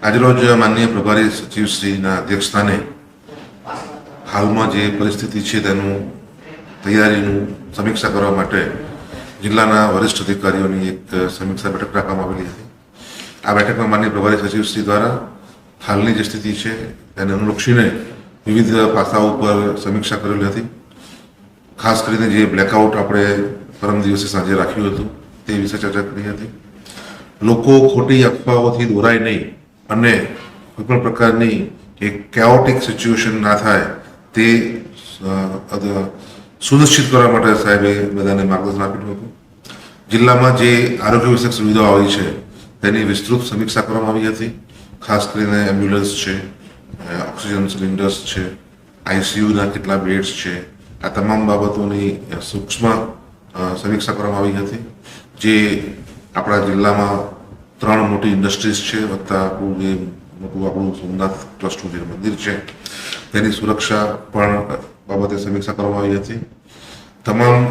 આજરોજ માનનીય પ્રભારી સચિવશ્રીના અધ્યક્ષસ્થાને હાલમાં જે પરિસ્થિતિ છે તેનું તૈયારીનું સમીક્ષા કરવા માટે જિલ્લાના વરિષ્ઠ અધિકારીઓની એક સમીક્ષા બેઠક રાખવામાં આવેલી હતી. આ બેઠકમાં માનનીય પ્રભારી સચિવશ્રી દ્વારા હાલની જે સ્થિતિ છે તેને અનુલક્ષીને વિવિધ પાસાઓ ઉપર સમીક્ષા કરેલી હતી. ખાસ કરીને જે બ્લેકઆઉટ આપણે પરમ દિવસે સાંજે રાખ્યું હતું તે વિશે ચર્ચા કરી હતી. લોકો ખોટી અફવાઓથી દોરાય નહીં અને કોઈપણ પ્રકારની એક કેઓટિક સિચ્યુએશન ના થાય તે સુનિશ્ચિત કરવા માટે સાહેબે બધાને માર્ગદર્શન આપેલું હતું. જિલ્લામાં જે આરોગ્ય વિષયક સુવિધાઓ આવી છે તેની વિસ્તૃત સમીક્ષા કરવામાં આવી હતી. ખાસ કરીને એમ્બ્યુલન્સ છે, ઓક્સિજન સિલિન્ડર્સ છે, આઈસીયુના કેટલા બેડ્સ છે, આ તમામ બાબતોની સૂક્ષ્મ સમીક્ષા કરવામાં આવી હતી. જે આપણા જિલ્લામાં 3 મોટી ઇન્ડસ્ટ્રીઝ છે વત્તા આપણું સોમનાથ ટ્રસ્ટનું જે મંદિર છે તેની સુરક્ષા પણ બાબતે સમીક્ષા કરવામાં આવી હતી. તમામ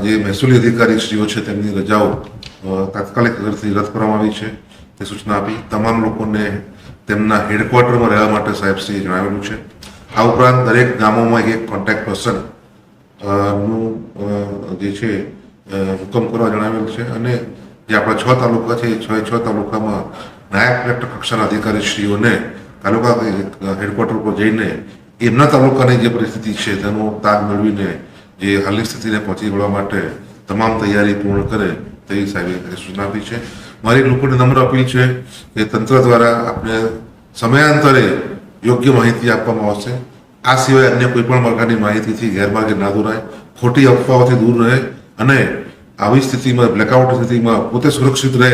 જે મહેસૂલી અધિકારીશ્રીઓ છે તેમની રજાઓ તાત્કાલિક અસરથી રદ કરવામાં આવી છે તે સૂચના આપી. તમામ લોકોને તેમના હેડક્વાર્ટરમાં રહેવા માટે સાહેબશ્રીએ જણાવેલું છે. આ ઉપરાંત દરેક ગામોમાં એક કોન્ટેક્ટ પર્સન નું જે છે હુકમ કરવા જણાવેલ છે અને જે આપણા 6 તાલુકા છે એ 6 તાલુકામાં નાયબ કલેક્ટર કક્ષાના અધિકારીશ્રીઓને તાલુકા હેડક્વાર્ટર પર જઈને એમના તાલુકાની જે પરિસ્થિતિ છે તેનો તાગ મેળવીને જે હાલની સ્થિતિને પહોંચી વળવા માટે તમામ તૈયારી પૂર્ણ કરે તેવી સાહેબે સૂચના આપી છે. મારી લોકોને નમ્ર અપીલ છે કે તંત્ર દ્વારા આપણે સમયાંતરે યોગ્ય માહિતી આપવામાં આવશે. આ સિવાય અન્ય કોઈ પણ પ્રકારની માહિતીથી ગેરમાર્ગે ના દોરાય, ખોટી અફવાઓથી દૂર રહે અને આવી સ્થિતિમાં બ્લેકઆઉટ સ્થિતિમાં પોતે સુરક્ષિત રહે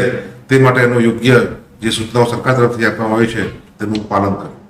તે માટેનો યોગ્ય જે સૂચનાઓ સરકાર તરફથી આપવામાં આવી છે તેનું પાલન કરે.